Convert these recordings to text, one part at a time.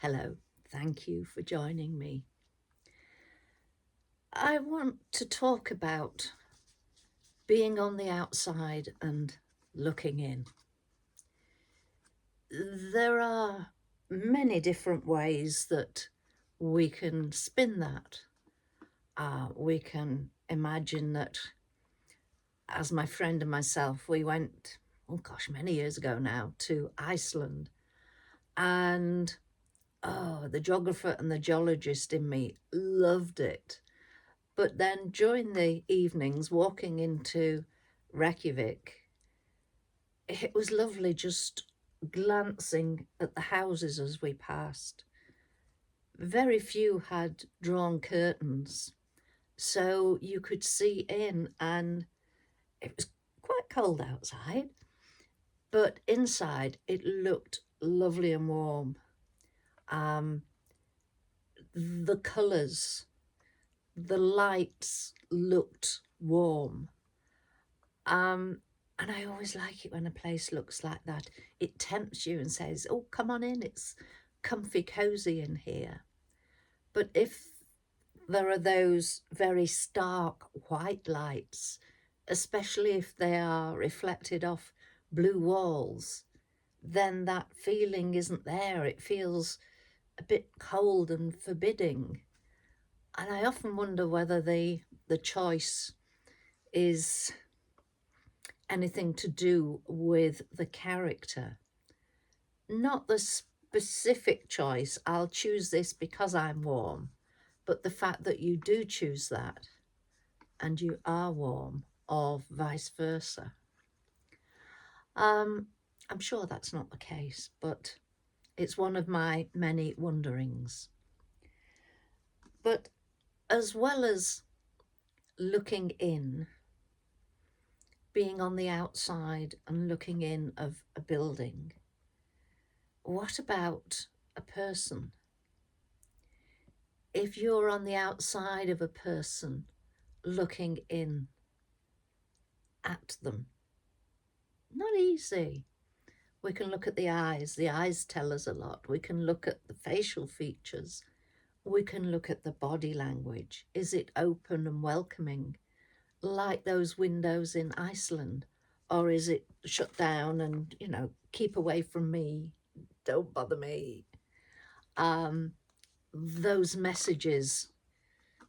Hello, thank you for joining me. I want to talk about being on the outside and looking in. There are many different ways that we can spin that. We can imagine that, as my friend and myself, we went, oh gosh, many years ago now, to Iceland. And the geographer and the geologist in me loved it. But then during the evenings, walking into Reykjavik, it was lovely just glancing at the houses as we passed. Very few had drawn curtains, so you could see in, and it was quite cold outside, but inside it looked lovely and warm. The colours, the lights looked warm. And I always like it when a place looks like that. It tempts you and says, oh, come on in, it's comfy, cozy in here. But if there are those very stark white lights, especially if they are reflected off blue walls, then that feeling isn't there. It feels a bit cold and forbidding. And I often wonder whether the choice is anything to do with the character. Not the specific choice, I'll choose this because I'm warm, but the fact that you do choose that and you are warm, or vice versa. I'm sure that's not the case, but it's one of my many wonderings. But as well as looking in, being on the outside and looking in of a building, what about a person? If you're on the outside of a person looking in at them, not easy. We can look at the eyes tell us a lot. We can look at the facial features. We can look at the body language. Is it open and welcoming, like those windows in Iceland? Or is it shut down and, keep away from me, don't bother me? Those messages,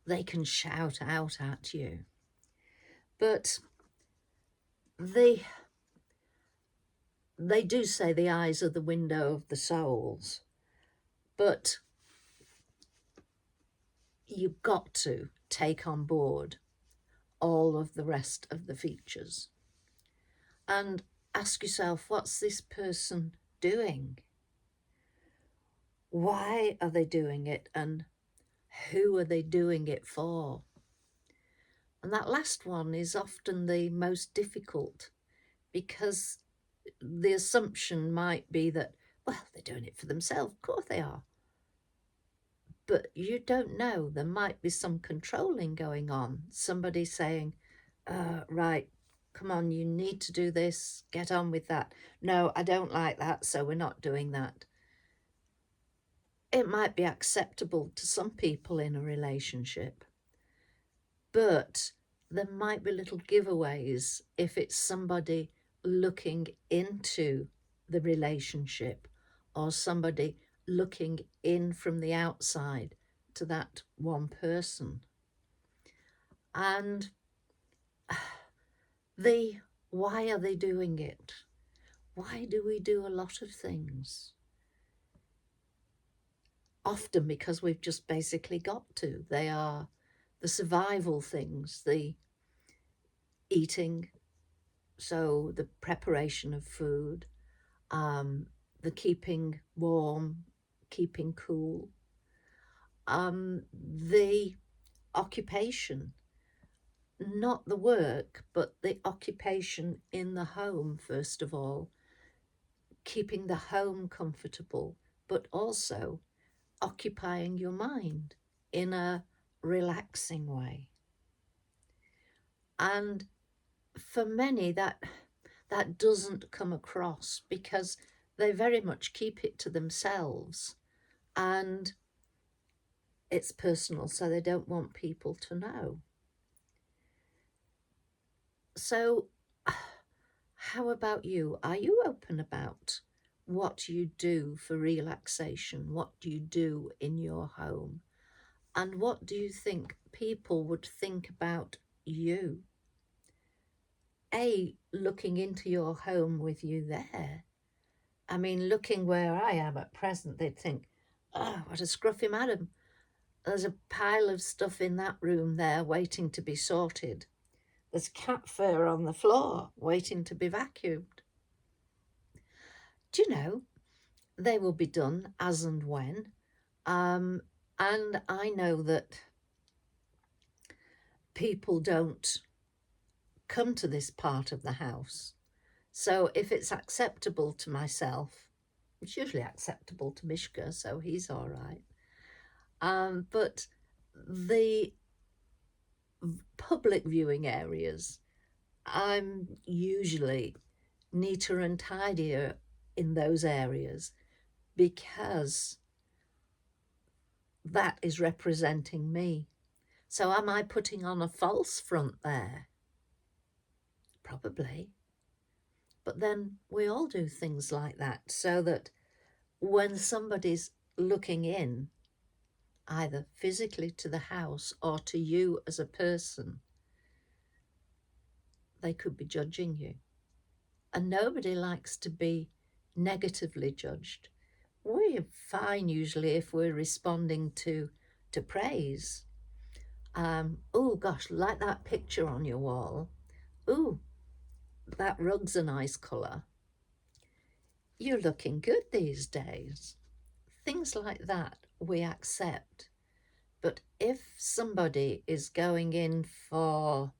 they can shout out at you. But they do say the eyes are the window of the souls, but you've got to take on board all of the rest of the features and ask yourself, what's this person doing? Why are they doing it, and who are they doing it for? And that last one is often the most difficult, because the assumption might be that, well, they're doing it for themselves. Of course they are. But you don't know. There might be some controlling going on. Somebody saying, right, come on, you need to do this. Get on with that. No, I don't like that, so we're not doing that. It might be acceptable to some people in a relationship, but there might be little giveaways if it's somebody looking into the relationship, or somebody looking in from the outside to that one person. And why are they doing it? Why do we do a lot of things? Often because we've just basically got to. They are the survival things, the eating, so the preparation of food, the keeping warm, keeping cool, the occupation, not the work, but the occupation in the home, first of all, keeping the home comfortable, but also occupying your mind in a relaxing way. And for many, that doesn't come across, because they very much keep it to themselves, and it's personal, so they don't want people to know. So, how about you? Are you open about what you do for relaxation? What do you do in your home? And what do you think people would think about you? Looking into your home with you there. I mean, looking where I am at present, they'd think, oh, what a scruffy madam. There's a pile of stuff in that room there waiting to be sorted. There's cat fur on the floor waiting to be vacuumed. Do you know, they will be done as and when. And I know that people don't come to this part of the house. So if it's acceptable to myself, it's usually acceptable to Mishka, so he's all right. But the public viewing areas, I'm usually neater and tidier in those areas because that is representing me. So am I putting on a false front there? Probably. But then we all do things like that so that when somebody's looking in, either physically to the house or to you as a person, they could be judging you. And nobody likes to be negatively judged. We're fine usually if we're responding to praise. Oh gosh, like that picture on your wall. Oh, that rug's a nice colour. You're looking good these days. Things like that we accept. But if somebody is going in for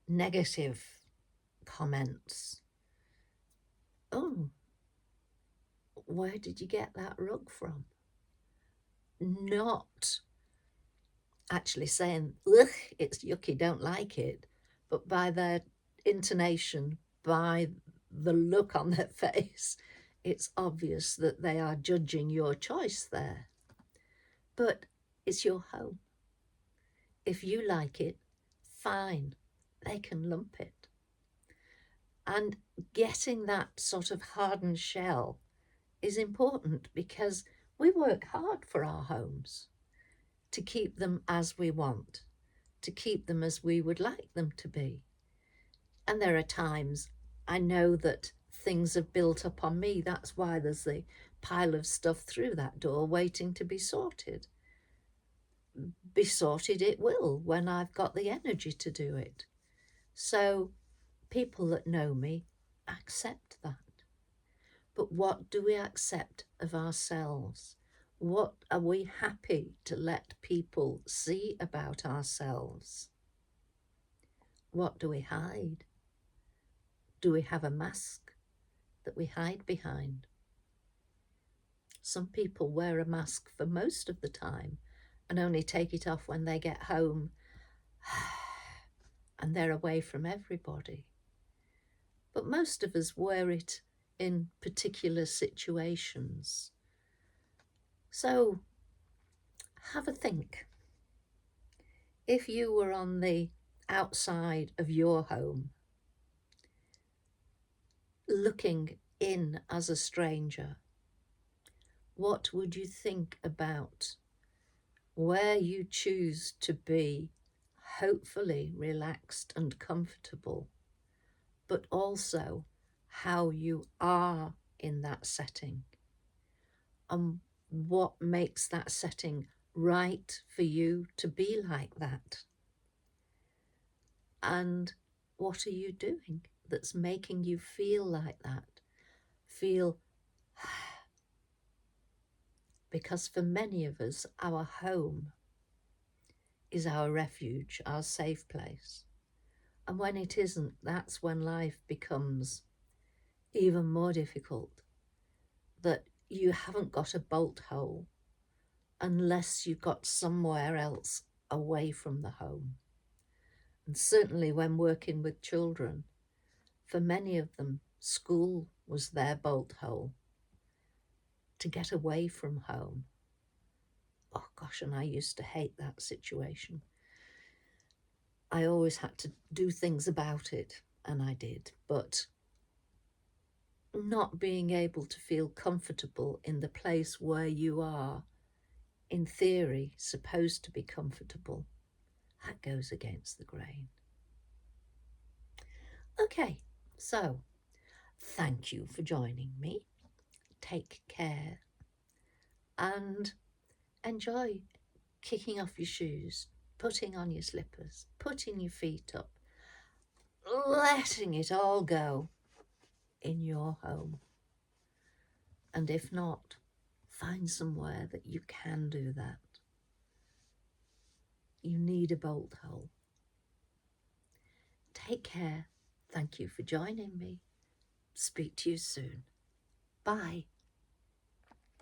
negative comments, oh, where did you get that rug from? Not actually saying, ugh, it's yucky, don't like it, but by their intonation, by the look on their face, it's obvious that they are judging your choice there. But it's your home. If you like it, fine, they can lump it. And getting that sort of hardened shell is important because we work hard for our homes to keep them as we want, to keep them as we would like them to be. And there are times I know that things have built up on me. That's why there's the pile of stuff through that door waiting to be sorted. Be sorted it will when I've got the energy to do it. So people that know me accept that. But what do we accept of ourselves? What are we happy to let people see about ourselves? What do we hide? Do we have a mask that we hide behind? Some people wear a mask for most of the time and only take it off when they get home and they're away from everybody. But most of us wear it in particular situations. So have a think. If you were on the outside of your home, looking in as a stranger, what would you think about where you choose to be hopefully relaxed and comfortable, but also how you are in that setting and what makes that setting right for you to be like that? And what are you doing that's making you feel like that? Feel, because for many of us, our home is our refuge, our safe place. And when it isn't, that's when life becomes even more difficult, that you haven't got a bolt hole unless you've got somewhere else away from the home. And certainly when working with children, for many of them, school was their bolt hole to get away from home. gosh, and I used to hate that situation. I always had to do things about it, and I did, but not being able to feel comfortable in the place where you are, in theory, supposed to be comfortable, that goes against the grain. Okay, so thank you for joining me. Take care and enjoy kicking off your shoes, putting on your slippers, putting your feet up, letting it all go in your home. And if not, find somewhere that you can do that. You need a bolt hole. Take care. Thank you for joining me. Speak to you soon. Bye.